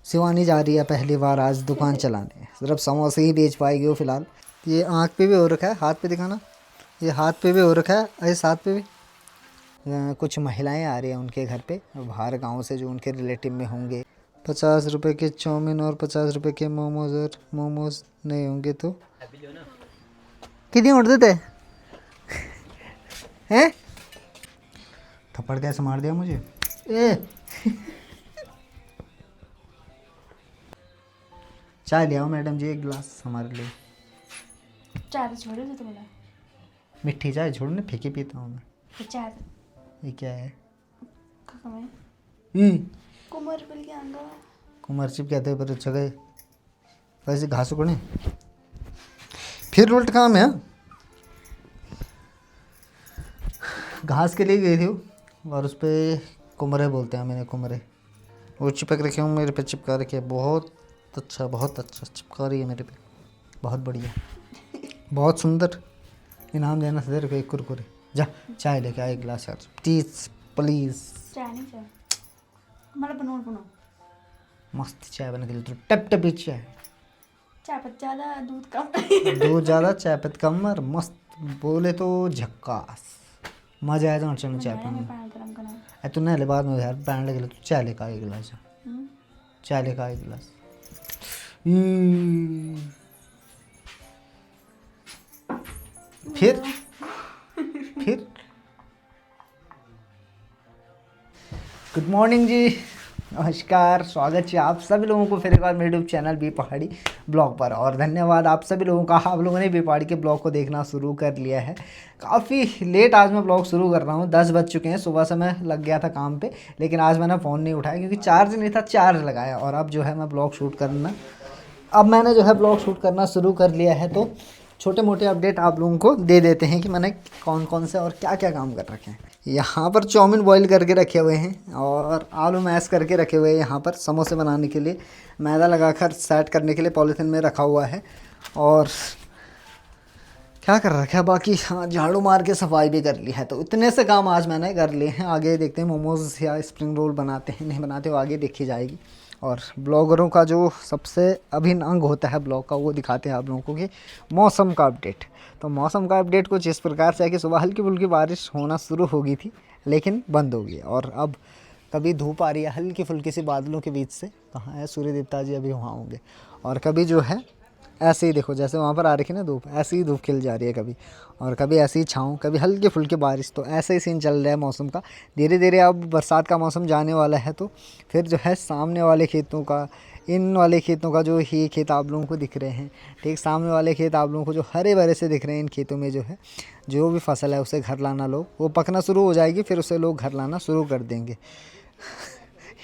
शिवानी जा रही है पहली बार आज दुकान चलाने, सिर्फ समोसे ही बेच पाएगी वो फ़िलहाल। ये आँख पे भी हो रखा है, हाथ पे दिखाना, ये हाथ पे भी हो रखा है, इस हाथ पे भी। कुछ महिलाएं आ रही हैं उनके घर पे बाहर गांव से, जो उनके रिलेटिव में होंगे। 50 रुपए के चाउमीन और 50 रुपए के मोमोज, और मोमोज नहीं होंगे तो कितनी उड़ देते हैं। थप्पड़ कैसे मार दिया मुझे ए चाय ले आओ मैडम जी, एक गिलास हमारे लिए। चाय तो छोड़ो जो तुमने। मिट्टी चाय छोड़ने, फीकी पीता हूँ मैं। तो चाय ये क्या है? खत्म है। हम्म, कुमार बिल के आंगा कुमार चिप कहते हैं पर अच्छा गए वैसे घास उगने फिर उल्ट काम है। घास के लिए गई थी वो, और उस पर कुमरे बोलते हैं, मैंने कुमरे वो चिपक रखे हूँ, मेरे पे चिपका रखे। बहुत अच्छा चिपका रही है मेरे पे, बहुत बढ़िया, बहुत सुंदर। इनाम देना से दे एक कुरकुरे। जा चाय लेके आए, एक गिलास यार प्लीज प्लीज। चाय नहीं चाय मतलब बनाओ मस्त चाय बना के दे, टप टपी चाय। चाय पत्ती ज़्यादा दूध कम। दूध ज़्यादा चाय पत्ती कम, और मस्त बोले तो झक्कास, मजा आया। चल चाय बनाया मैं पानी पानी गरम करना। है तू नहले बाद में यार, पैन लगे तू चाय लेकर आ एक गिलास। चाय लेकर आ एक गिलास। फिर गुड मॉर्निंग जी, नमस्कार, स्वागत है आप सभी लोगों को फिर एक बार मेरे यूट्यूब चैनल बी पहाड़ी ब्लॉग पर। और धन्यवाद आप सभी लोगों का, आप लोगों ने बी पहाड़ी के ब्लॉग को देखना शुरू कर लिया है। काफ़ी लेट आज मैं ब्लॉग शुरू कर रहा हूँ, 10 बज चुके हैं। सुबह से मैं लग गया था काम पे, लेकिन आज मैंने फ़ोन नहीं उठाया क्योंकि चार्ज नहीं था, चार्ज लगाया। और अब जो है मैं ब्लॉग शूट करना, अब मैंने जो है ब्लॉग शूट करना शुरू कर लिया है। तो छोटे मोटे अपडेट आप लोगों को दे देते हैं कि मैंने कौन कौन से और क्या क्या काम कर रखे हैं। यहाँ पर चाउमीन बॉईल करके रखे हुए हैं, और आलू मैश करके रखे हुए हैं। यहाँ पर समोसे बनाने के लिए मैदा लगाकर सेट करने के लिए पॉलीथिन में रखा हुआ है। और क्या कर रखा है बाकी, हाँ झाड़ू मार के सफाई भी कर ली है। तो इतने से काम आज मैंने कर लिए हैं। आगे देखते हैं मोमोज या स्प्रिंग रोल बनाते हैं नहीं बनाते, वो आगे देखी जाएगी। और ब्लॉगरों का जो सबसे अभिन्न अंग होता है ब्लॉग का, वो दिखाते हैं आप लोगों को कि मौसम का अपडेट। तो मौसम का अपडेट कुछ इस प्रकार से है कि सुबह हल्की फुल्की बारिश होना शुरू हो गई थी, लेकिन बंद हो गई। और अब कभी धूप आ रही है हल्की फुल्की सी बादलों के बीच से, कहाँ है सूर्य देवता जी, अभी वहाँ होंगे। और कभी जो है ऐसे ही देखो, जैसे वहाँ पर आ रखी ना धूप, ऐसे ही धूप खिल जा रही है कभी, और कभी ऐसे ही छाँव, कभी हल्की फुल्की बारिश। तो ऐसे ही सीन चल रहा है मौसम का। धीरे धीरे अब बरसात का मौसम जाने वाला है, तो फिर जो है सामने वाले खेतों का, इन वाले खेतों का, जो ही खेत आप लोगों को दिख रहे हैं, ठीक सामने वाले खेत आप लोगों को जो हरे भरे से दिख रहे हैं, इन खेतों में जो है जो भी फसल है उसे घर लाना लोग, वो पकना शुरू हो जाएगी, फिर उसे लोग घर लाना शुरू कर देंगे।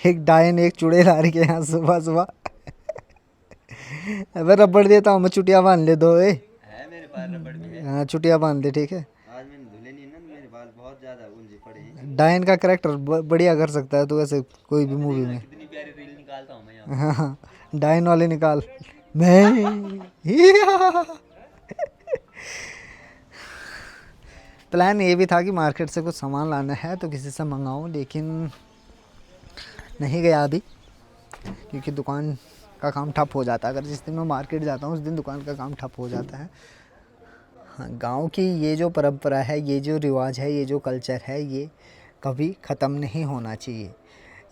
एक डायन एक चुड़ैल आ रही है यहाँ सुबह सुबह। अबे रबड़ देता हूँ मैं, चुटिया बांध ले दो। है मेरे पास रबड़ भी है। हाँ चुटिया बांध दे, ठीक है। आज मैंने धुले नहीं ना, मेरे बाल बहुत ज्यादा उलझे पड़े हैं। डायन का कैरेक्टर बढ़िया कर सकता है तो, वैसे कोई भी मूवी में। कितनी प्यारी रील निकालता हूँ मैं यहाँ। हाँ डायन वाले निकाल। मैं प्लान ये भी था कि मार्केट से कुछ सामान लाना है तो किसी से मंगाऊं, लेकिन नहीं गया अभी, क्योंकि दुकान का काम ठप हो जाता है। अगर जिस दिन मैं मार्केट जाता हूँ उस दिन दुकान का काम ठप हो जाता है। हाँ, गांव की ये जो परंपरा है, ये जो रिवाज है, ये जो कल्चर है, ये कभी ख़त्म नहीं होना चाहिए।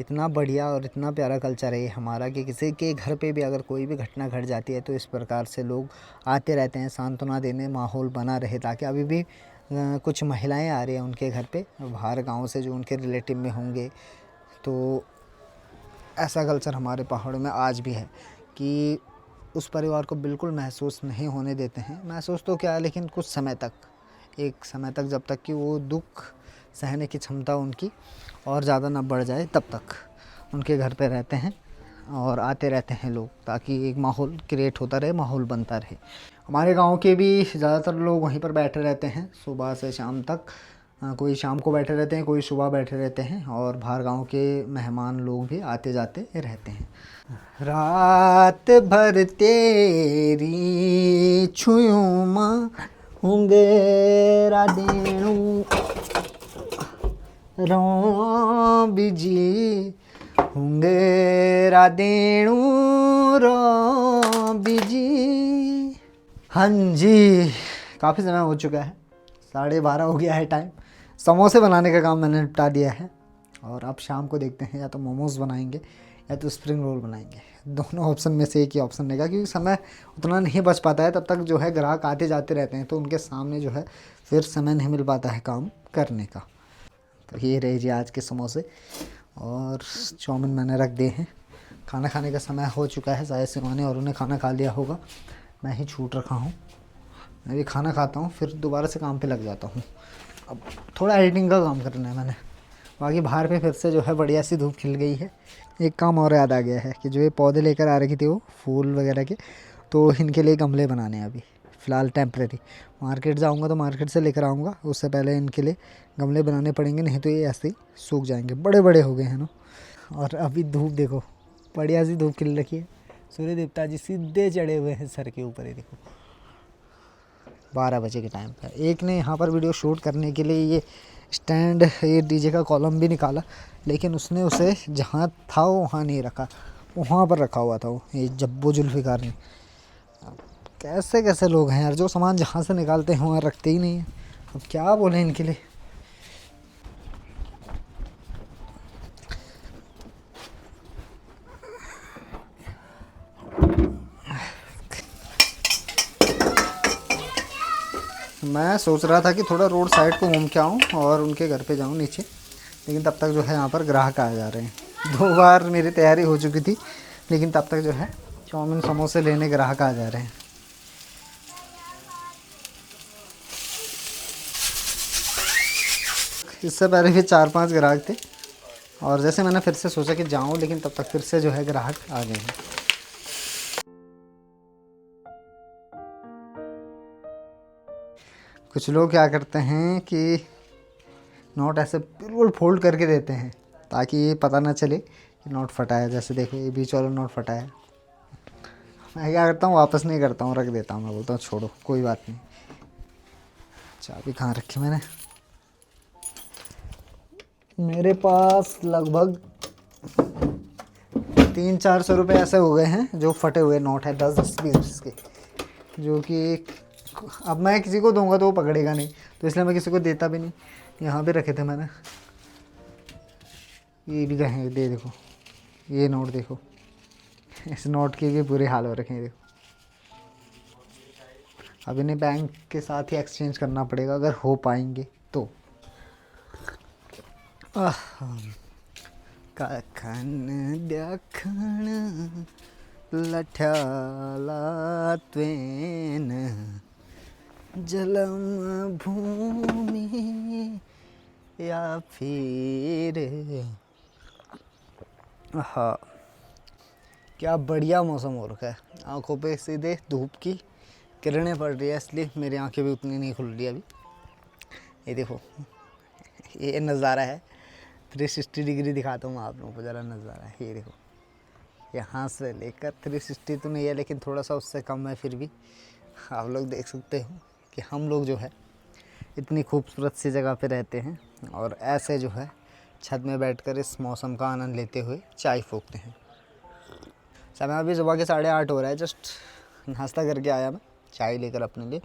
इतना बढ़िया और इतना प्यारा कल्चर है ये हमारा कि किसी के घर पे भी अगर कोई भी घटना घट जाती है तो इस प्रकार से लोग आते रहते हैं सांत्वना देने, माहौल बना रहे। ताकि अभी भी कुछ महिलाएं आ रही हैं उनके घर पे बाहर गांव से, जो उनके रिलेटिव में होंगे। तो ऐसा कल्चर हमारे पहाड़ों में आज भी है कि उस परिवार को बिल्कुल महसूस नहीं होने देते हैं। महसूस तो क्या है, लेकिन कुछ समय तक, एक समय तक, जब तक कि वो दुख सहने की क्षमता उनकी और ज़्यादा ना बढ़ जाए, तब तक उनके घर पे रहते हैं और आते रहते हैं लोग, ताकि एक माहौल क्रिएट होता रहे, माहौल बनता रहे। हमारे गांव के भी ज़्यादातर लोग वहीं पर बैठे रहते हैं सुबह से शाम तक। कोई शाम को बैठे रहते हैं, कोई सुबह बैठे रहते हैं, और बाहर गांव के मेहमान लोग भी आते जाते रहते हैं। रात भर तेरी छुयूं माँ हुंगेरा देणू रो बिजी हुंगेरा देणू रो बीजी। हाँ जी, काफ़ी समय हो चुका है, 12:30 हो गया है टाइम। समोसे बनाने का काम मैंने निपटा दिया है और अब शाम को देखते हैं, या तो मोमोज़ बनाएंगे या तो स्प्रिंग रोल बनाएंगे। दोनों ऑप्शन में से एक ही ऑप्शन रहेगा, क्योंकि समय उतना नहीं बच पाता है। तब तक जो है ग्राहक आते जाते रहते हैं, तो उनके सामने जो है फिर समय नहीं मिल पाता है काम करने का। तो ये रहे जी आज के समोसे, और चाउमीन मैंने रख दिए हैं। खाना खाने का समय हो चुका है, शायद शिवानी और उन्हें खाना खा लिया होगा, मैं ही छूट रखा हूँ। मैं भी खाना खाता हूँ, फिर दोबारा से काम पे लग जाता हूँ। अब थोड़ा एडिटिंग का काम करना है मैंने। बाकी बाहर पे फिर से जो है बढ़िया सी धूप खिल गई है। एक काम और याद आ गया है कि जो ये पौधे लेकर आ रखी थी वो फूल वगैरह के, तो इनके लिए गमले बनाने हैं अभी फ़िलहाल टेम्प्रेरी। मार्केट जाऊंगा तो मार्केट से लेकर आऊँगा, उससे पहले इनके लिए गमले बनाने पड़ेंगे, नहीं तो ये ऐसे ही सूख जाएंगे। बड़े बड़े हो गए हैं ना। और अभी धूप देखो, बढ़िया सी धूप खिल रखी है। सूर्य देवता जी सीधे चढ़े हुए हैं सर के ऊपर, ही देखो 12 बजे के टाइम पर। एक ने यहाँ पर वीडियो शूट करने के लिए ये स्टैंड, ये डीजे का कॉलम भी निकाला, लेकिन उसने उसे जहाँ था वहाँ नहीं रखा, वहाँ पर रखा हुआ था वो, ये जब्बू जुल्फ़िकार ने। कैसे कैसे लोग हैं यार, जो सामान जहाँ से निकालते हैं वहाँ रखते ही नहीं हैं। अब क्या बोलें इनके लिए। मैं सोच रहा था कि थोड़ा रोड साइड को घूम के आऊँ और उनके घर पे जाऊँ नीचे, लेकिन तब तक जो है यहाँ पर ग्राहक आ जा रहे हैं। 2 बार मेरी तैयारी हो चुकी थी, लेकिन तब तक जो है चाउमीन समोसे लेने ग्राहक आ जा रहे हैं। इससे पहले भी 4-5 ग्राहक थे, और जैसे मैंने फिर से सोचा कि जाऊँ, लेकिन तब तक फिर से जो है ग्राहक आ गए हैं। कुछ लोग क्या करते हैं कि नोट ऐसे बिल्कुल फोल्ड करके देते हैं, ताकि ये पता ना चले कि नोट फटा है। जैसे देखो ये बीच वाला नोट फटा है। मैं क्या करता हूँ, वापस नहीं करता हूँ, रख देता हूँ। मैं बोलता हूँ छोड़ो कोई बात नहीं। चाबी कहाँ रखी मैंने? मेरे पास लगभग 300-400 रुपये ऐसे हो गए हैं जो फटे हुए नोट हैं, 10-20 के, जो कि अब मैं किसी को दूंगा तो वो पकड़ेगा नहीं, तो इसलिए मैं किसी को देता भी नहीं। यहाँ पे रखे थे मैंने, ये भी कहेंगे दे, देखो ये नोट देखो, इस नोट के भी बुरे हाल हो रखे हैं देखो। अब इन्हें बैंक के साथ ही एक्सचेंज करना पड़ेगा अगर हो पाएंगे तो। काखन देखण लठ्याला त्वेन जलम भूमि या फिर। हाँ, क्या बढ़िया मौसम हो रखा है। आंखों पे सीधे धूप की किरणें पड़ रही है, इसलिए मेरी आंखें भी उतनी नहीं खुल रही अभी। ये देखो, ये नज़ारा है। 360 डिग्री दिखाता हूँ आप लोगों को ज़रा नज़ारा है। ये देखो, यहाँ से लेकर 360 तो नहीं है, लेकिन थोड़ा सा उससे कम है। फिर भी आप लोग देख सकते हो कि हम लोग जो है इतनी खूबसूरत सी जगह पे रहते हैं, और ऐसे जो है छत में बैठकर इस मौसम का आनंद लेते हुए चाय फूकते हैं। समय अभी सुबह के 8:30 हो रहा है। जस्ट नाश्ता करके आया मैं, चाय लेकर अपने लिए।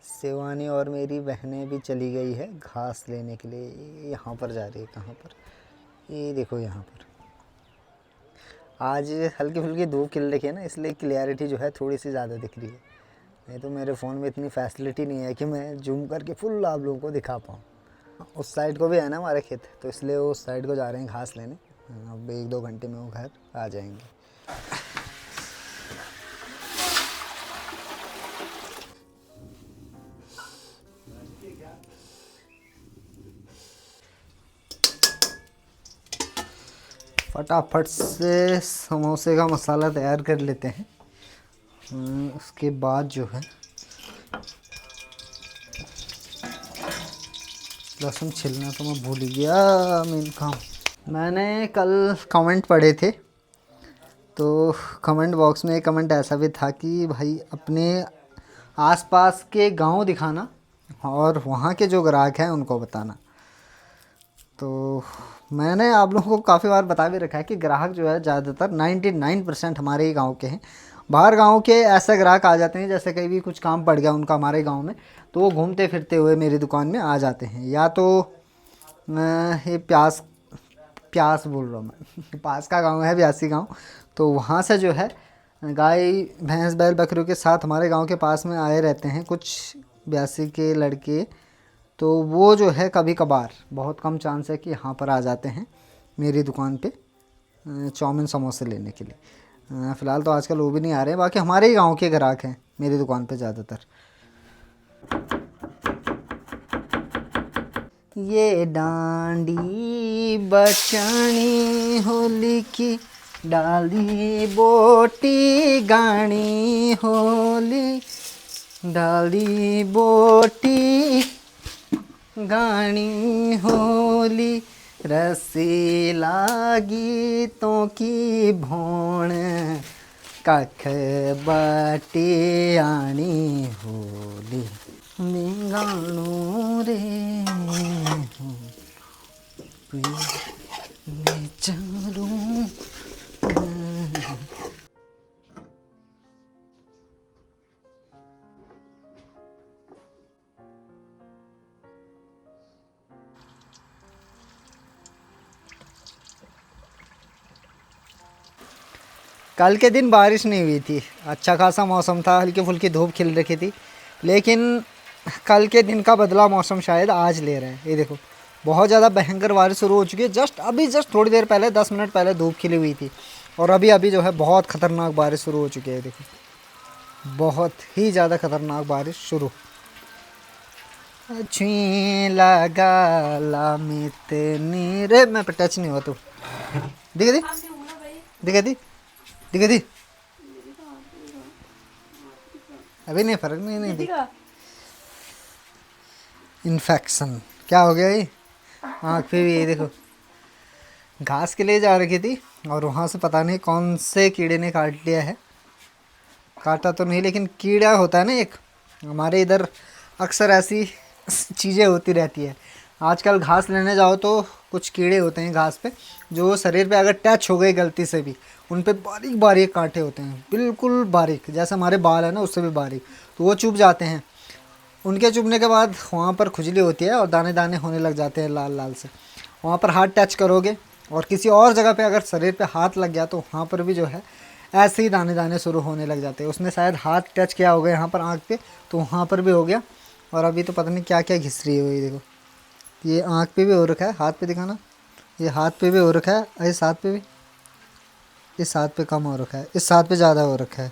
शिवानी और मेरी बहनें भी चली गई है घास लेने के लिए। यहाँ पर जा रही है, कहाँ पर? ये देखो यहाँ पर। आज हल्की फुल्की धूप खिल रही है ना, इसलिए क्लियरिटी जो है थोड़ी सी ज़्यादा दिख रही है। नहीं तो मेरे फ़ोन में इतनी फैसिलिटी नहीं है कि मैं जूम करके फुल आप लोगों को दिखा पाऊँ। उस साइड को भी है ना हमारे खेत, तो इसलिए वो उस साइड को जा रहे हैं घास लेने। अब 1-2 घंटे में वो घर आ जाएंगे। फटाफट से समोसे का मसाला तैयार कर लेते हैं। उसके बाद जो है लहसुन छिलना तो मैं भूल ही गया, मेन काम। मैंने कल कमेंट पढ़े थे, तो कमेंट बॉक्स में एक कमेंट ऐसा भी था कि भाई अपने आसपास के गांव दिखाना और वहाँ के जो ग्राहक हैं उनको बताना। तो मैंने आप लोगों को काफ़ी बार बता भी रखा है कि ग्राहक जो है ज़्यादातर 99% हमारे ही गांव के हैं। बाहर गांव के ऐसे ग्राहक आ जाते हैं जैसे कहीं भी कुछ काम पड़ गया उनका हमारे गांव में, तो वो घूमते फिरते हुए मेरी दुकान में आ जाते हैं। या तो ये प्यास प्यास बोल रहा हूँ मैं पास का गांव है ब्यासी गांव, तो वहाँ से जो है गाय भैंस बैल बकरियों के साथ हमारे गांव के पास में आए रहते हैं कुछ ब्यासी के लड़के। तो वो जो है कभी कभार, बहुत कम चांस है कि यहाँ पर आ जाते हैं मेरी दुकान पे चाउमीन समोसे लेने के लिए। फ़िलहाल तो आजकल वो भी नहीं आ रहे हैं, बाकी हमारे ही गांव के ग्राहक हैं मेरी दुकान पे ज़्यादातर। ये डांडी बचानी होली की डाली बोटी गानी होली, डाली बोटी गानी होली, रसीला गीतों की भोण कख बाटी आनी होली, गाणो रे चलूं। कल के दिन बारिश नहीं हुई थी, अच्छा खासा मौसम था, हल्की फुल्की धूप खिल रखी थी, लेकिन कल के दिन का बदला मौसम शायद आज ले रहे हैं। ये देखो बहुत ज़्यादा भयंकर बारिश शुरू हो चुकी है। जस्ट थोड़ी देर पहले 10 मिनट पहले धूप खिली हुई थी और अभी जो है बहुत ख़तरनाक बारिश शुरू हो चुकी है। देखो बहुत ही ज़्यादा ख़तरनाक बारिश शुरू। अच्छी लगा लामित नीरे मैं पे टच नहीं हुआ तू दिखे दी दिखे दी दिखे दी अभी नहीं फर्क नहीं दी। इन्फेक्शन क्या हो गया ये आँख पे भी। ये देखो घास के लिए जा रखी थी और वहाँ से पता नहीं कौन से कीड़े ने काट लिया है। काटा तो नहीं लेकिन कीड़ा होता है ना एक, हमारे इधर अक्सर ऐसी चीज़ें होती रहती है। आजकल घास लेने जाओ तो कुछ कीड़े होते हैं घास पे, जो शरीर पे अगर टच हो गए गलती से भी, उन पे बारीक बारीक कांटे होते हैं, बिल्कुल बारीक, जैसे हमारे बाल है ना उससे भी बारीक, तो वो चुभ जाते हैं। उनके चुभने के बाद वहाँ पर खुजली होती है और दाने दाने होने लग जाते हैं लाल लाल से। वहाँ पर हाथ टच करोगे और किसी और जगह पे अगर शरीर पे हाथ लग गया तो वहाँ पर भी जो है ऐसे ही दाने दाने शुरू होने लग जाते हैं। उसने शायद हाथ टच किया होगा यहाँ पर आँख पे, तो वहाँ पर भी हो गया। और अभी तो पता नहीं क्या क्या घिस रही है ये देखो, ये आँख पे भी हो रखा है, हाथ पे दिखाना, ये हाथ पे भी हो रखा है, इस हाथ पे भी, इस हाथ पे कम हो रखा है, इस हाथ पे ज़्यादा हो रखा है।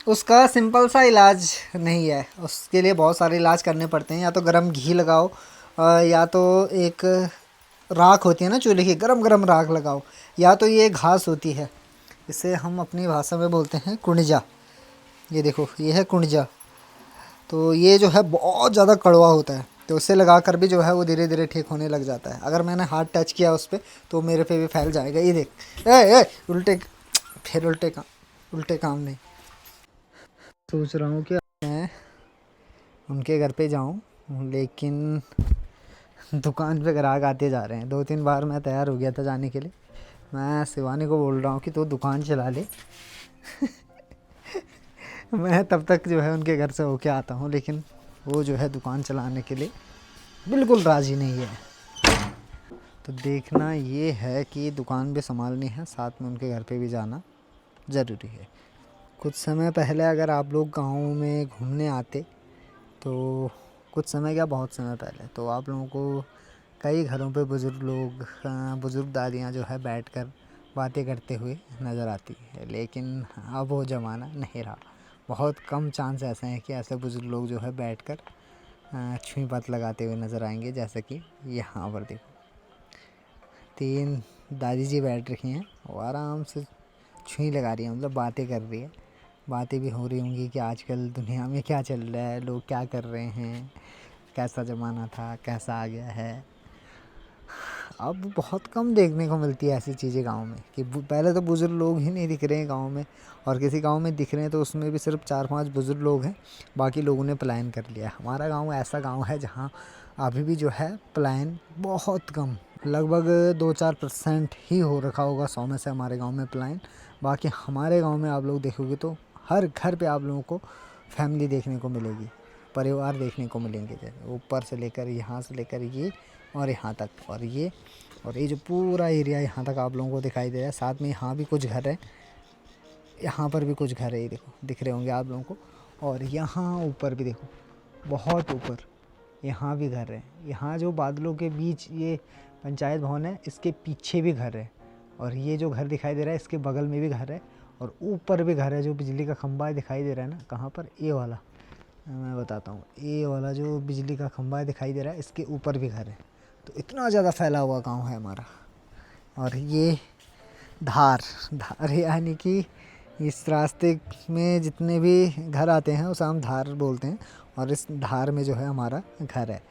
उसका सिंपल सा इलाज नहीं है, उसके लिए बहुत सारे इलाज करने पड़ते हैं। या तो गर्म घी लगाओ, या तो एक राख होती है ना चूल्हे की, गरम गरम राख लगाओ, या तो ये घास होती है, इसे हम अपनी भाषा में बोलते हैं कुंजा। ये देखो ये है कुंजा, तो ये जो है बहुत ज़्यादा कड़वा होता है, तो उसे लगा कर भी जो है वो धीरे धीरे ठीक होने लग जाता है। अगर मैंने हाथ टच किया उस पर तो मेरे पे भी फैल जाएगा। ये देख ए उल्टे, फिर उल्टे काम नहीं। सोच रहा हूँ कि मैं उनके घर पे जाऊँ, लेकिन दुकान पे ग्राहक आते जा रहे हैं। 2-3 बार मैं तैयार हो गया था जाने के लिए, मैं शिवानी को बोल रहा हूँ कि तू दुकान चला ले मैं तब तक जो है उनके घर से होके आता हूँ, लेकिन वो जो है दुकान चलाने के लिए बिल्कुल राज़ी नहीं है। तो देखना ये है कि दुकान भी संभालनी है, साथ में उनके घर पे भी जाना ज़रूरी है। कुछ समय पहले अगर आप लोग गाँव में घूमने आते, तो कुछ समय क्या बहुत समय पहले, तो आप लोगों को कई घरों पे बुज़ुर्ग दादियाँ जो है बैठकर बातें करते हुए नज़र आती है। लेकिन अब वो ज़माना नहीं रहा। बहुत कम चांस ऐसे हैं कि ऐसे बुज़ुर्ग लोग जो है बैठकर छुई बात लगाते हुए नज़र आएंगे। जैसे कि यहाँ पर देखो 3 दादी जी बैठ रखी हैं और आराम से छुई लगा रही हैं, मतलब बातें कर रही है। बातें भी हो रही होंगी कि आजकल दुनिया में क्या चल रहा है, लोग क्या कर रहे हैं, कैसा ज़माना था, कैसा आ गया है। अब बहुत कम देखने को मिलती है ऐसी चीज़ें गांव में, कि पहले तो बुज़ुर्ग लोग ही नहीं दिख रहे हैं गांव में, और किसी गांव में दिख रहे हैं तो उसमें भी सिर्फ 4-5 बुज़ुर्ग लोग हैं, बाकी लोगों ने पलायन कर लिया। हमारा गांव ऐसा गांव है जहां अभी भी जो है प्लान बहुत कम, लगभग 2-4% ही हो रखा होगा 100 में से हमारे गांव में प्लान। बाकी हमारे गांव में आप लोग देखोगे तो हर घर पे आप लोगों को फैमिली देखने को मिलेगी, परिवार देखने को मिलेंगे, ऊपर से लेकर यहाँ से लेकर ये और यहाँ तक, और ये जो पूरा एरिया यहाँ तक आप लोगों को दिखाई दे रहा है। साथ में यहाँ भी कुछ घर है, यहाँ पर भी कुछ घर है, ये देखो दिख रहे होंगे आप लोगों को। और यहाँ ऊपर भी देखो, बहुत ऊपर यहाँ भी घर है। यहाँ जो बादलों के बीच ये पंचायत भवन है, इसके पीछे भी घर है, और ये जो घर दिखाई दे रहा है इसके बगल में भी घर है, और ऊपर भी घर है। जो बिजली का खंभा दिखाई दे रहा है ना, कहाँ पर, ये वाला मैं बताता हूँ, ये वाला जो बिजली का खंभा दिखाई दे रहा है इसके ऊपर भी घर है। तो इतना ज़्यादा फैला हुआ गांव है हमारा। और ये धार यानी कि इस रास्ते में जितने भी घर आते हैं उसे हम धार बोलते हैं, और इस धार में जो है हमारा घर है।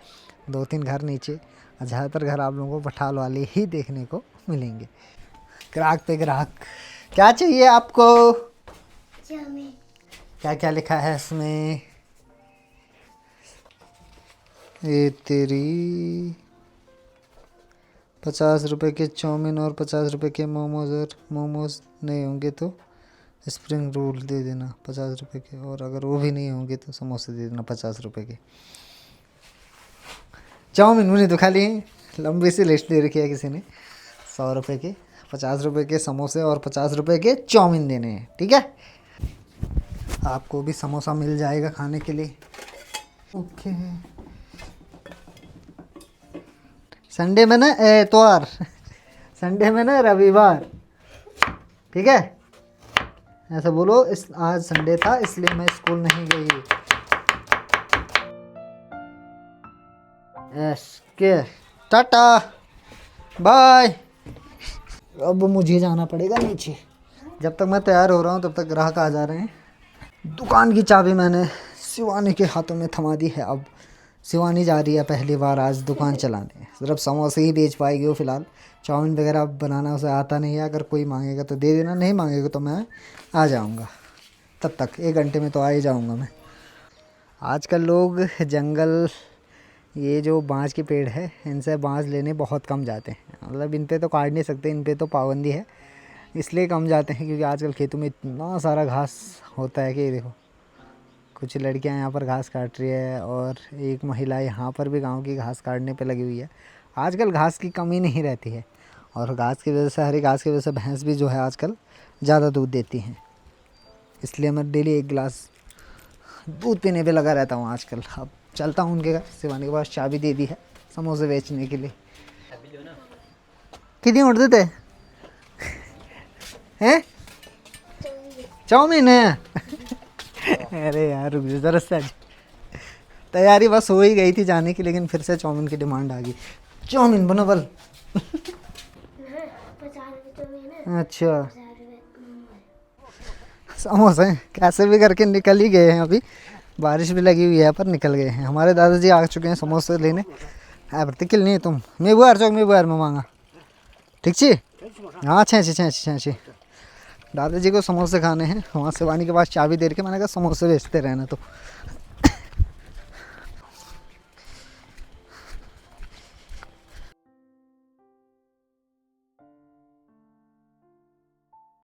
2-3 घर नीचे, ज़्यादातर घर आप लोगों को पठाल वाले ही देखने को मिलेंगे। ग्राहक पे ग्राहक, क्या चाहिए आपको? क्या क्या लिखा है इसमें? ये तेरी 50 रुपए के चाउमीन और 50 रुपए के मोमोज, और मोमोज नहीं होंगे तो स्प्रिंग रोल दे देना 50 रुपए के, और अगर वो भी नहीं होंगे तो समोसे दे देना 50 रुपए के। चाउमीन उन्हें तो खाली लंबी सी लिस्ट दे रखी है किसी ने, 100 रुपए के 50 रुपए के समोसे और 50 रुपए के चाउमीन देने हैं, ठीक है। आपको भी समोसा मिल जाएगा खाने के लिए। ओके, संडे में ना एतवार, संडे में ना रविवार, ठीक है, ऐसा बोलो। आज संडे था इसलिए मैं स्कूल नहीं गई। एसके टाटा बाय। अब मुझे जाना पड़ेगा नीचे। जब तक मैं तैयार हो रहा हूँ तब तक ग्राहक आ जा रहे हैं। दुकान की चाबी मैंने शिवानी के हाथों में थमा दी है। अब शिवानी जा रही है पहली बार आज दुकान चलाने। सिर्फ समोसे ही बेच पाएगी वो फ़िलहाल, चाउमीन वगैरह बनाना उसे आता नहीं है। अगर कोई मांगेगा तो दे देना, नहीं मांगेगा तो मैं आ जाऊंगा। तब तक 1 घंटे में तो आ ही जाऊंगा मैं। आजकल लोग जंगल, ये जो बांस के पेड़ है, इनसे बांस लेने बहुत कम जाते हैं। मतलब इन पे तो काट नहीं सकते, इन पे तो पाबंदी है, इसलिए कम जाते हैं। क्योंकि आजकल खेतों में इतना सारा घास होता है कि देखो, कुछ लड़कियां यहाँ पर घास काट रही है, और एक महिला यहाँ पर भी गांव की घास काटने पे लगी हुई है। आजकल घास की कमी नहीं रहती है, और घास की वजह से, हरी घास की वजह से भैंस भी जो है आजकल ज़्यादा दूध देती हैं। इसलिए मैं डेली 1 गिलास दूध पीने पे लगा रहता हूँ आजकल। अब चलता हूँ उनके घर। शिवानी के पास चाबी दे दी है समोसे बेचने के लिए। कितनी उड़ देते हैं? चाउमीन है। अरे यार रुक जा जरा से, तैयारी बस हो ही गई थी जाने की, लेकिन फिर से चाउमीन की डिमांड आ गई। चाउमीन बनो बल। अच्छा, समोसे कैसे भी करके निकल ही गए हैं। अभी बारिश भी लगी हुई है पर निकल गए हैं। हमारे दादाजी आ चुके हैं समोसे लेने। प्रतिकिल नहीं तुम मैं बुआर चौक में बुआर में मांगा, ठीक छी? हाँ, छे दादाजी को समोसे खाने हैं। वहाँ शिवानी के पास चाबी दे के मैंने कहा समोसे बेचते रहना। तो